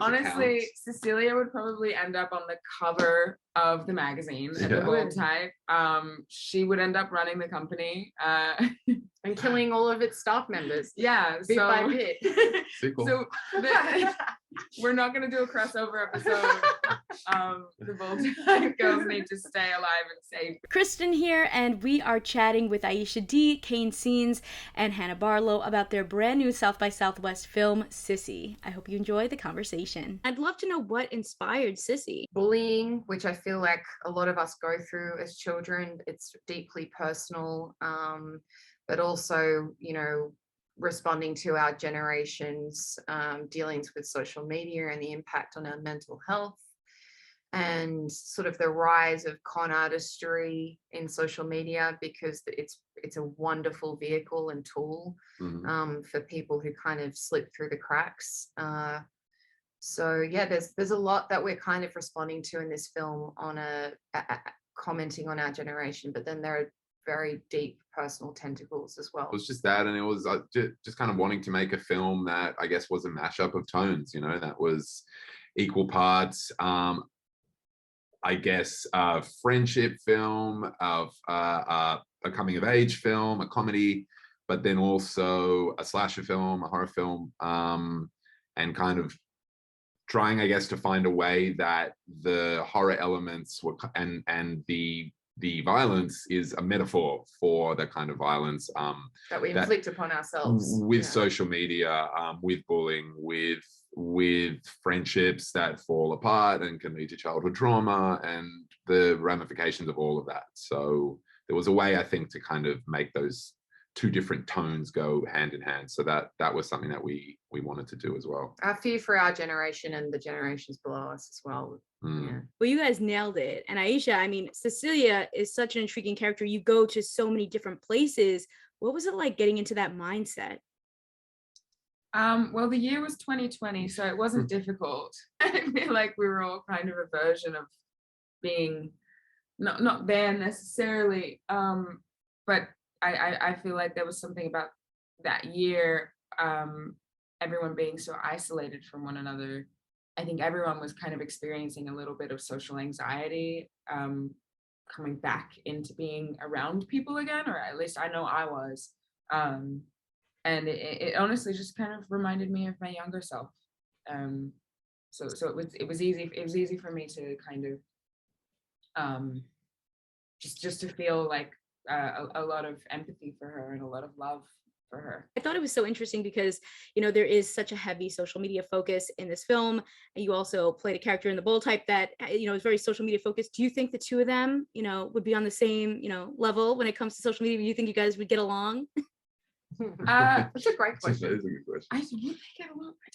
Honestly, Cecilia would probably end up on the cover of the magazine at the bold type. She would end up running the company and killing all of its staff members. Yeah, bit by bit. So we're not going to do a crossover episode. The bold type girls need to stay alive and safe. Kristen here, and we are chatting with Aisha Dee, Kane Scenes, and Hannah Barlow about their brand new South by Southwest film, Sissy. I hope you enjoy the conversation. I'd love to know what inspired Sissy. Bullying, which I feel like a lot of us go through as children. It's deeply personal, but also, you know, responding to our generation's dealings with social media and the impact on our mental health, and sort of the rise of con artistry in social media, because it's a wonderful vehicle and tool for people who kind of slip through the cracks. So yeah, there's a lot that we're kind of responding to in this film on commenting on our generation, but then there are very deep personal tentacles as well. It was just that, and it was just kind of wanting to make a film that I guess was a mashup of tones, you know, that was equal parts, I guess, a friendship film, of a coming of age film, a comedy, but then also a slasher film, a horror film, and kind of trying, I guess, to find a way that the horror elements were and the violence is a metaphor for the kind of violence that we inflict upon ourselves with social media, with bullying, with friendships that fall apart and can lead to childhood trauma and the ramifications of all of that. So there was a way, I think, to kind of make those two different tones go hand in hand. So that was something that we wanted to do as well. I fear for our generation and the generations below us as well. Yeah. Well, you guys nailed it. And Aisha, I mean, Cecilia is such an intriguing character. You go to so many different places. What was it like getting into that mindset? Well, the year was 2020, so it wasn't difficult. I feel like we were all kind of a version of being not there necessarily, but I feel like there was something about that year, everyone being so isolated from one another. I think everyone was kind of experiencing a little bit of social anxiety, coming back into being around people again, or at least I know I was. And it honestly just kind of reminded me of my younger self. So it was easy for me to kind of just to feel like a lot of empathy for her and a lot of love for her. I thought it was so interesting because, you know, there is such a heavy social media focus in this film, and you also played a character in the bold type that, you know, is very social media focused. Do you think the two of them, you know, would be on the same, you know, level when it comes to social media? Do you think you guys would get along? That's a great question. That is a good question. Would they get along? I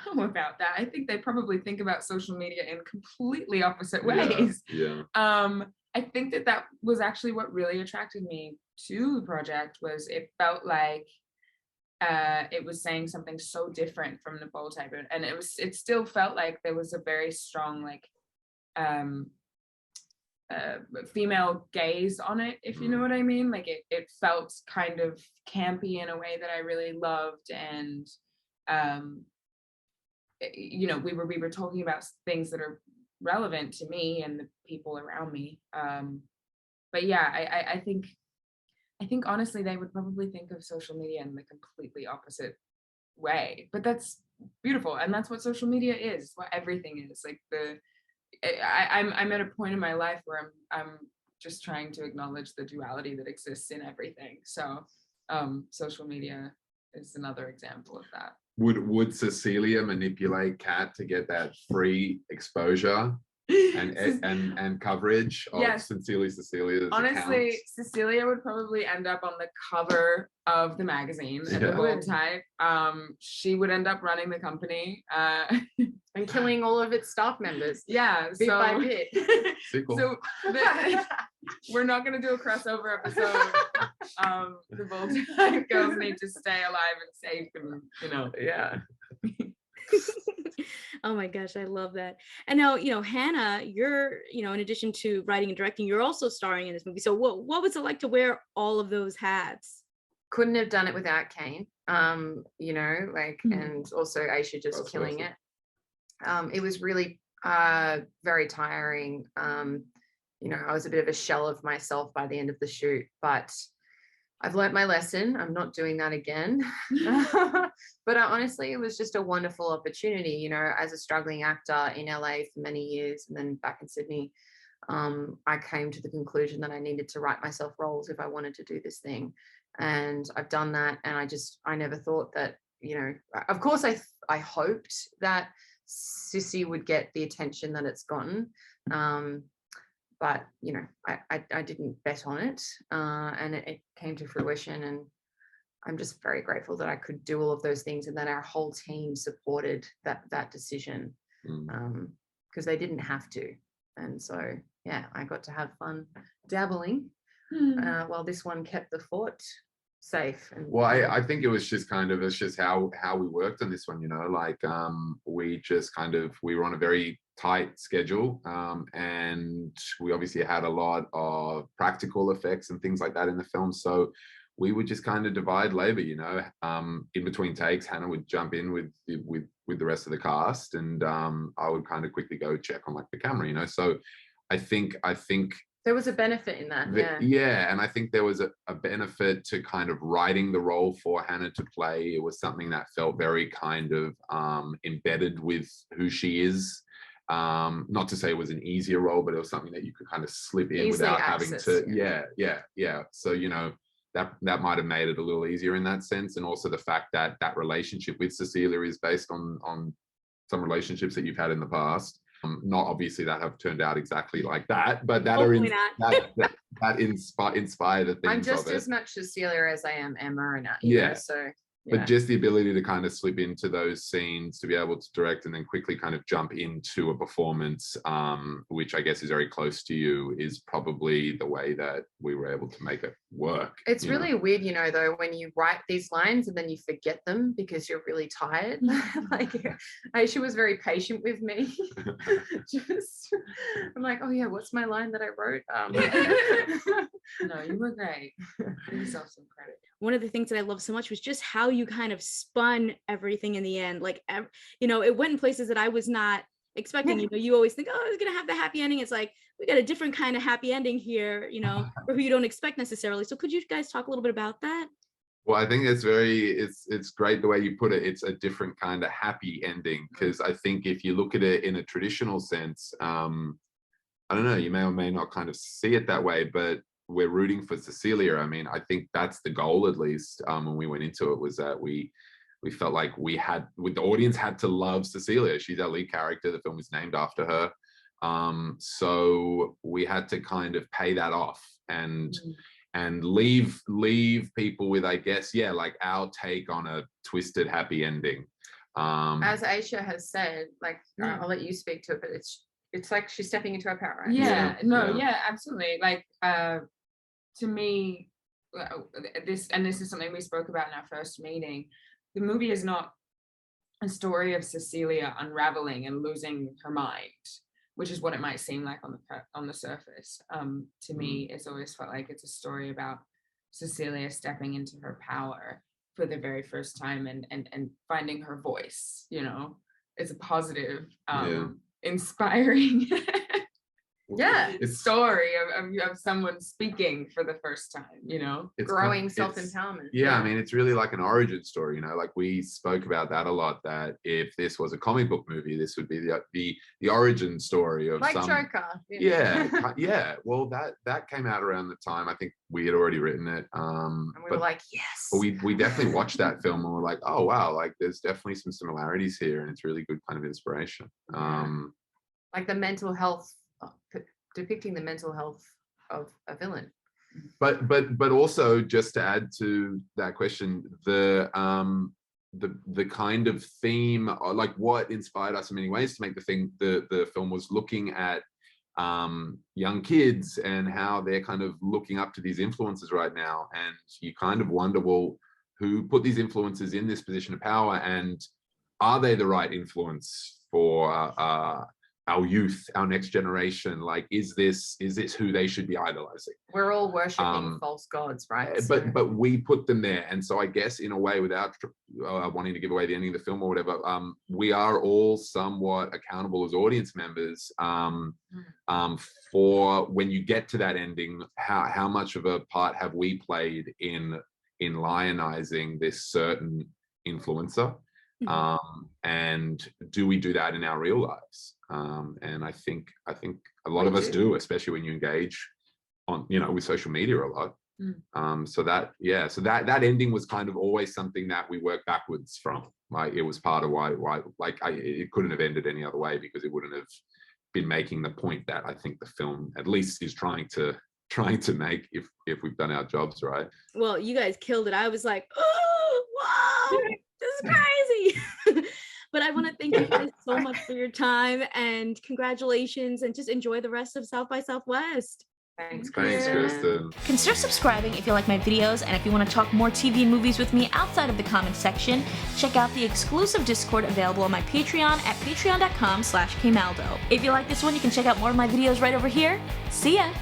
don't know about that. I think they probably think about social media in completely opposite ways. Yeah. I think that was actually what really attracted me to the project. Was it felt like it was saying something so different from the bold type, and it still felt like there was a very strong like female gaze on it, if you know what I mean. Like it felt kind of campy in a way that I really loved, and you know, we were talking about things that are relevant to me and the people around me. But yeah, I think honestly they would probably think of social media in the completely opposite way, but that's beautiful, and that's what social media is, what everything is. Like I'm at a point in my life where I'm just trying to acknowledge the duality that exists in everything. So social media is another example of that. Would Cecilia manipulate Kat to get that free exposure and coverage of Cecilia's honestly accounts? Cecilia would probably end up on the cover of the magazine at the bold type. She would end up running the company and killing all of its staff members bit by bit. So we're not going to do a crossover episode. The bold type girls need to stay alive and safe, and you know. Oh my gosh, I love that. And now, you know, Hannah, you're, you know, in addition to writing and directing, you're also starring in this movie. So what was it like to wear all of those hats? Couldn't have done it without Kane, you know, like, and also Aisha just killing it. It was really very tiring. You know, I was a bit of a shell of myself by the end of the shoot, but I've learnt my lesson. I'm not doing that again. But honestly, it was just a wonderful opportunity, you know, as a struggling actor in LA for many years and then back in Sydney. I came to the conclusion that I needed to write myself roles if I wanted to do this thing. And I've done that. And I never thought that, you know, of course I hoped that Sissy would get the attention that it's gotten. But, you know, I didn't bet on it, and it came to fruition. And I'm just very grateful that I could do all of those things and that our whole team supported that decision, because they didn't have to. And so, yeah, I got to have fun dabbling while this one kept the fort safe. And well, I think it was just kind of, it's just how we worked on this one, you know, like we just kind of, we were on a very tight schedule, and we obviously had a lot of practical effects and things like that in the film, so we would just kind of divide labor, you know. In between takes, Hannah would jump in with the rest of the cast, and I would kind of quickly go check on like the camera, you know. So I think there was a benefit in that. Yeah, and I think there was a benefit to kind of writing the role for Hannah to play. It was something that felt very kind of embedded with who she is. Not to say it was an easier role, but it was something that you could kind of slip in without having to. Yeah. So, you know, that might have made it a little easier in that sense. And also the fact that that relationship with Cecilia is based on some relationships that you've had in the past. Not obviously that have turned out exactly like that, but that Hopefully that inspire the things. I'm just of it. as much Cecilia as I am Emma, and yeah. Know, so. But just the ability to kind of slip into those scenes, to be able to direct and then quickly kind of jump into a performance, which I guess is very close to you, is probably the way that we were able to make it work. It's really weird, you know, though, when you write these lines and then you forget them because you're really tired. Like Aisha was very patient with me. I'm like, oh yeah, what's my line that I wrote? No, you were great. Give yourself some credit. One of the things that I love so much was just how you kind of spun everything in the end. Like, you know, it went in places that I was not expecting. You know, you always think, oh, it's gonna have the happy ending. It's like, we got a different kind of happy ending here, you know, or who you don't expect necessarily. So could you guys talk a little bit about that? Well, I think it's great the way you put it. It's a different kind of happy ending, because I think if you look at it in a traditional sense, I don't know, you may or may not kind of see it that way, but we're rooting for Cecilia. I mean, I think that's the goal, at least, when we went into it, was that we felt like the audience had to love Cecilia. She's our lead character. The film is named after her. So we had to kind of pay that off and leave people with, I guess, yeah, like our take on a twisted happy ending. As Aisha has said, like, I'll let you speak to it, but it's like she's stepping into her power, right? Yeah, absolutely. Like, to me, this is something we spoke about in our first meeting. The movie is not a story of Cecilia unraveling and losing her mind, which is what it might seem like on the surface. To me, it's always felt like it's a story about Cecilia stepping into her power for the very first time and finding her voice. You know, it's a positive, inspiring story of someone speaking for the first time, you know. It's growing self-empowerment. Yeah, I mean, it's really like an origin story, you know. Like, we spoke about that a lot, that if this was a comic book movie, this would be the origin story of, like, some Joker. Yeah. Well, that came out around the time I think we had already written it, and we were like, yes. But we definitely watched that film and we're like, oh wow, like there's definitely some similarities here, and it's really good kind of inspiration. Like the mental health, depicting the mental health of a villain. But also, just to add to that question, the kind of theme, or like what inspired us in many ways to make the film was looking at young kids and how they're kind of looking up to these influences right now, and you kind of wonder, well, who put these influences in this position of power, and are they the right influence for our youth, our next generation? Like, is this who they should be idolizing? We're all worshiping false gods, right? But we put them there, and so I guess in a way, without wanting to give away the ending of the film or whatever, we are all somewhat accountable as audience members for when you get to that ending, how much of a part have we played in lionizing this certain influencer, and do we do that in our real lives? And I think a lot of us do, especially when you engage on, with social media a lot. So that ending was kind of always something that we work backwards from. Like, it was part of why it couldn't have ended any other way, because it wouldn't have been making the point that I think the film at least is trying to make, if we've done our jobs right. Well, you guys killed it. I was like, oh, wow, this is crazy. But I want to thank you guys so much for your time, and congratulations, and just enjoy the rest of South by Southwest. Thanks, Kristen. Consider subscribing if you like my videos, and if you want to talk more TV and movies with me outside of the comments section, check out the exclusive Discord available on my Patreon at patreon.com/kmaldo. If you like this one, you can check out more of my videos right over here. See ya!